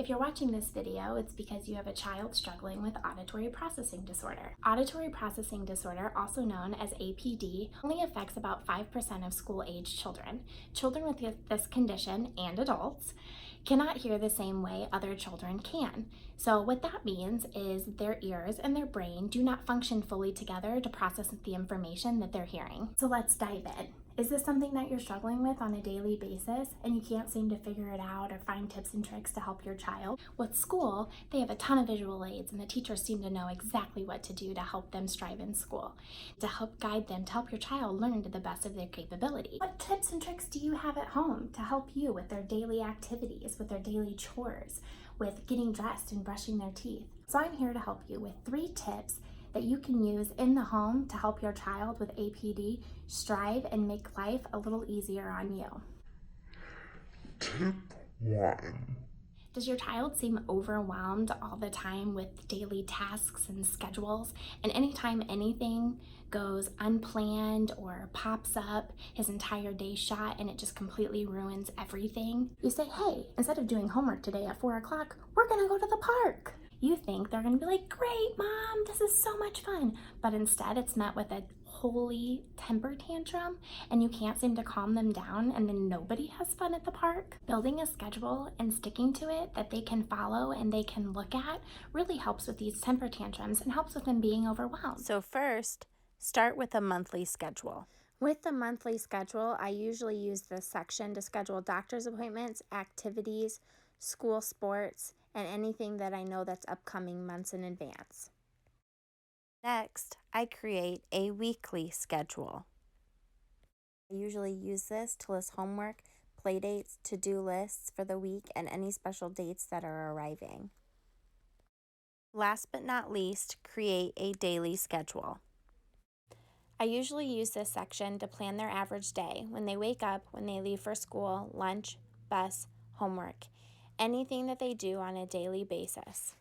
If you're watching this video, it's because you have a child struggling with auditory processing disorder. Auditory processing disorder, also known as APD, only affects about 5% of school-age children. Children with this condition, and adults, cannot hear the same way other children can. So what that means is their ears and their brain do not function fully together to process the information that they're hearing. So let's dive in. Is this something that you're struggling with on a daily basis and you can't seem to figure it out or find tips and tricks to help your child? With school, they have a ton of visual aids and the teachers seem to know exactly what to do to help them strive in school, to help guide them, to help your child learn to the best of their capability. What tips and tricks do you have at home to help you with their daily activities, with their daily chores, with getting dressed and brushing their teeth? So I'm here to help you with 3 tips that you can use in the home to help your child with APD strive and make life a little easier on you. Tip 1. Does your child seem overwhelmed all the time with daily tasks and schedules? And anytime anything goes unplanned or pops up, his entire day shot and it just completely ruins everything? You say, hey, instead of doing homework today at 4 o'clock, we're gonna go to the park. You think they're gonna be like, great, Mom, this is so much fun. But instead it's met with a holy temper tantrum and you can't seem to calm them down, and then nobody has fun at the park. Building a schedule and sticking to it that they can follow and they can look at really helps with these temper tantrums and helps with them being overwhelmed. So first, start with a monthly schedule. With the monthly schedule, I usually use this section to schedule doctor's appointments, activities, school sports, and anything that I know that's upcoming months in advance. Next, I create a weekly schedule. I usually use this to list homework, play dates, to-do lists for the week, and any special dates that are arriving. Last but not least, create a daily schedule. I usually use this section to plan their average day, when they wake up, when they leave for school, lunch, bus, homework, anything that they do on a daily basis.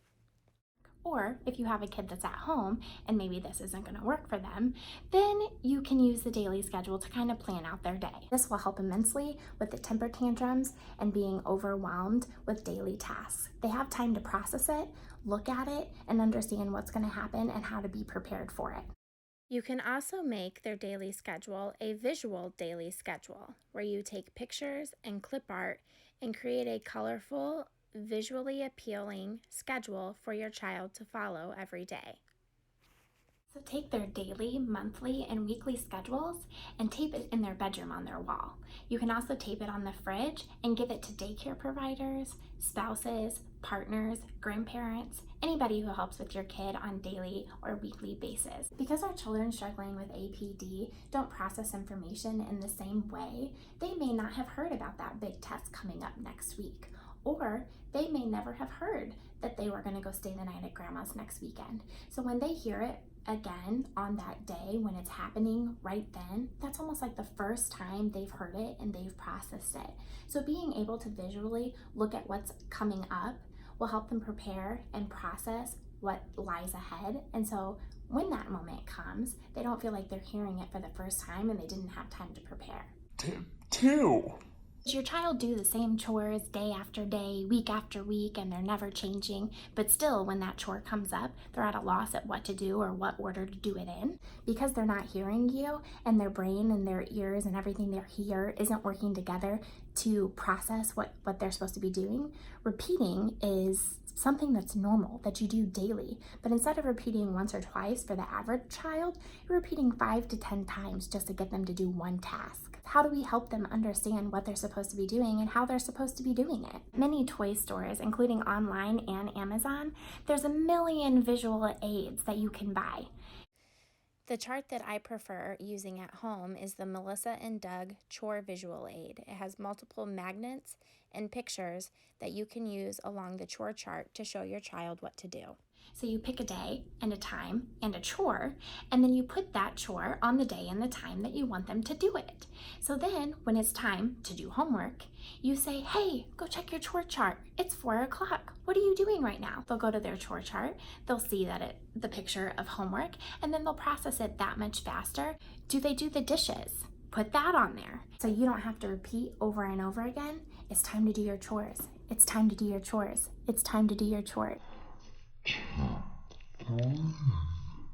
Or if you have a kid that's at home and maybe this isn't going to work for them, then you can use the daily schedule to kind of plan out their day. This will help immensely with the temper tantrums and being overwhelmed with daily tasks. They have time to process it, look at it, and understand what's going to happen and how to be prepared for it. You can also make their daily schedule a visual daily schedule, where you take pictures and clip art and create a colorful, visually appealing schedule for your child to follow every day. So take their daily, monthly, and weekly schedules and tape it in their bedroom on their wall. You can also tape it on the fridge and give it to daycare providers, spouses, partners, grandparents, anybody who helps with your kid on daily or weekly basis. Because our children struggling with APD don't process information in the same way, they may not have heard about that big test coming up next week. Or they may never have heard that they were going to go stay the night at grandma's next weekend. So when they hear it again on that day, when it's happening right then, that's almost like the first time they've heard it and they've processed it. So being able to visually look at what's coming up will help them prepare and process what lies ahead. And so when that moment comes, they don't feel like they're hearing it for the first time and they didn't have time to prepare. Tip 2. Does your child do the same chores day after day, week after week, and they're never changing, but still when that chore comes up, they're at a loss at what to do or what order to do it in? Because they're not hearing you and their brain and their ears and everything they hear isn't working together to process what they're supposed to be doing. Repeating is something that's normal, that you do daily, but instead of repeating once or twice for the average child, you're repeating 5 to 10 times just to get them to do one task. How do we help them understand what they're supposed to be doing and how they're supposed to be doing it? Many toy stores, including online and Amazon, there's a million visual aids that you can buy. The chart that I prefer using at home is the Melissa and Doug Chore Visual Aid. It has multiple magnets and pictures that you can use along the chore chart to show your child what to do. So you pick a day and a time and a chore, and then you put that chore on the day and the time that you want them to do it. So then when it's time to do homework, you say, hey, go check your chore chart. It's 4 o'clock. What are you doing right now? They'll go to their chore chart. They'll see that the picture of homework, and then they'll process it that much faster. Do they do the dishes? Put that on there so you don't have to repeat over and over again. It's time to do your chores. It's time to do your chores. It's time to do your chores.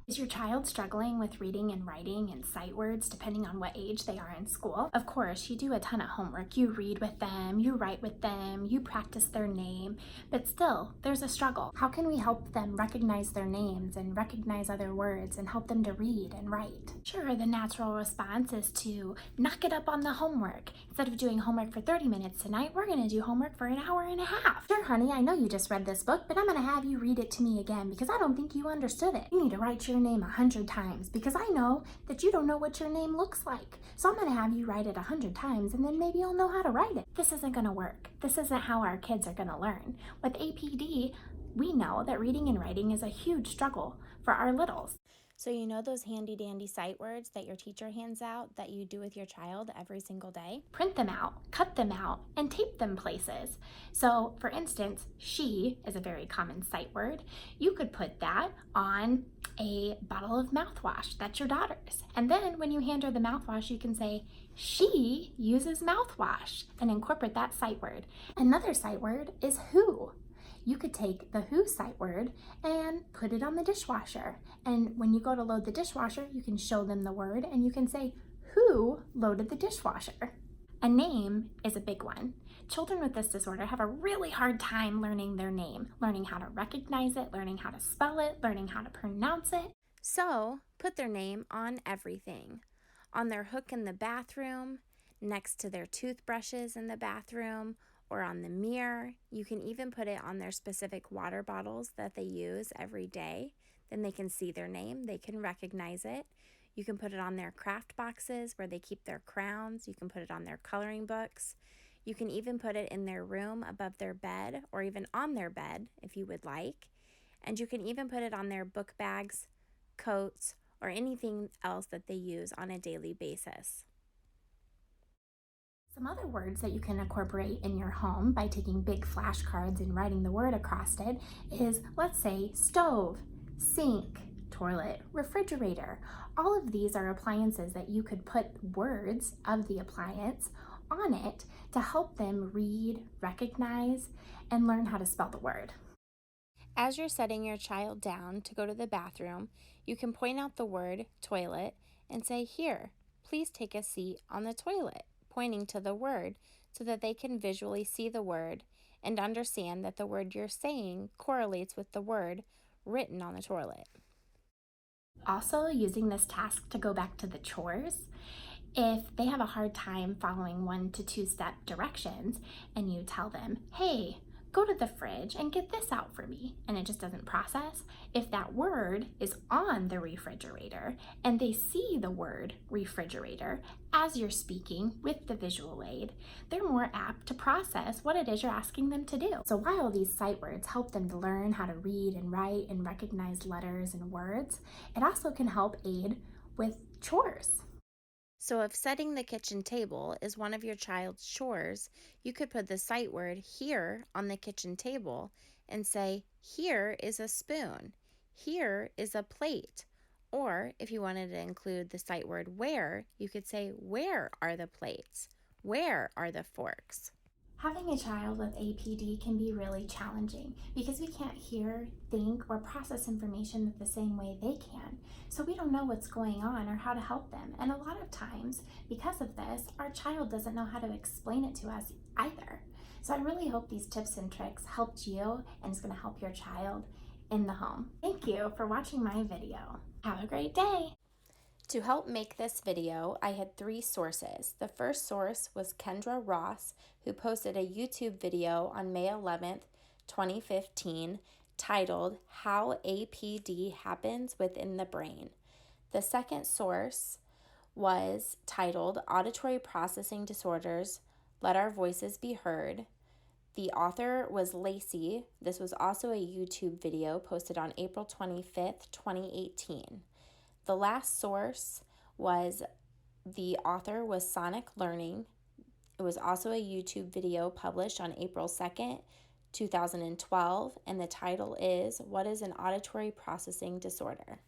Is your child struggling with reading and writing and sight words depending on what age they are in school? Of course, you do a ton of homework. You read with them, you write with them, you practice their name, but still, there's a struggle. How can we help them recognize their names and recognize other words and help them to read and write? Sure, the natural response is to knock it up on the homework. Instead of doing homework for 30 minutes tonight, we're going to do homework for an hour and a half. Sure, honey, I know you just read this book, but I'm going to have you read it to me again because I don't think you understood it. You need to write your name 100 times because I know that you don't know what your name looks like. So I'm going to have you write it 100 times and then maybe you'll know how to write it. This isn't going to work. This isn't how our kids are going to learn. With APD, we know that reading and writing is a huge struggle for our littles. So you know those handy dandy sight words that your teacher hands out that you do with your child every single day? Print them out, cut them out, and tape them places. So for instance, she is a very common sight word. You could put that on a bottle of mouthwash that's your daughter's. And then when you hand her the mouthwash, you can say, she uses mouthwash, and incorporate that sight word. Another sight word is who. You could take the who sight word and put it on the dishwasher. And when you go to load the dishwasher, you can show them the word and you can say, who loaded the dishwasher? A name is a big one. Children with this disorder have a really hard time learning their name, learning how to recognize it, learning how to spell it, learning how to pronounce it. So put their name on everything. On their hook in the bathroom, next to their toothbrushes in the bathroom, or on the mirror. You can even put it on their specific water bottles that they use every day. Then they can see their name, they can recognize it. You can put it on their craft boxes where they keep their crowns. You can put it on their coloring books. You can even put it in their room above their bed or even on their bed if you would like. And you can even put it on their book bags, coats, or anything else that they use on a daily basis. Some other words that you can incorporate in your home by taking big flashcards and writing the word across it is, let's say, stove, sink, toilet, refrigerator. All of these are appliances that you could put words of the appliance on it to help them read, recognize, and learn how to spell the word. As you're setting your child down to go to the bathroom, you can point out the word toilet and say, here, please take a seat on the toilet, pointing to the word so that they can visually see the word and understand that the word you're saying correlates with the word written on the toilet. Also, using this task to go back to the chores, if they have a hard time following 1 to 2 step directions and you tell them, hey, go to the fridge and get this out for me, and it just doesn't process, if that word is on the refrigerator and they see the word refrigerator as you're speaking with the visual aid, they're more apt to process what it is you're asking them to do. So while these sight words help them to learn how to read and write and recognize letters and words, it also can help aid with chores. So if setting the kitchen table is one of your child's chores, you could put the sight word here on the kitchen table and say, here is a spoon, here is a plate. Or if you wanted to include the sight word where, you could say, where are the plates? Where are the forks? Having a child with APD can be really challenging because we can't hear, think, or process information the same way they can. So we don't know what's going on or how to help them. And a lot of times, because of this, our child doesn't know how to explain it to us either. So I really hope these tips and tricks helped you and is going to help your child in the home. Thank you for watching my video. Have a great day. To help make this video, I had 3 sources. The first source was Kendra Ross, who posted a YouTube video on May 11th, 2015, titled How APD Happens Within the Brain. The second source was titled Auditory Processing Disorders, Let Our Voices Be Heard. The author was Lacey. This was also a YouTube video posted on April 25th, 2018. The last source was the author was Sonic Learning. It was also a YouTube video published on April 2nd, 2012, and the title is What is an Auditory Processing Disorder?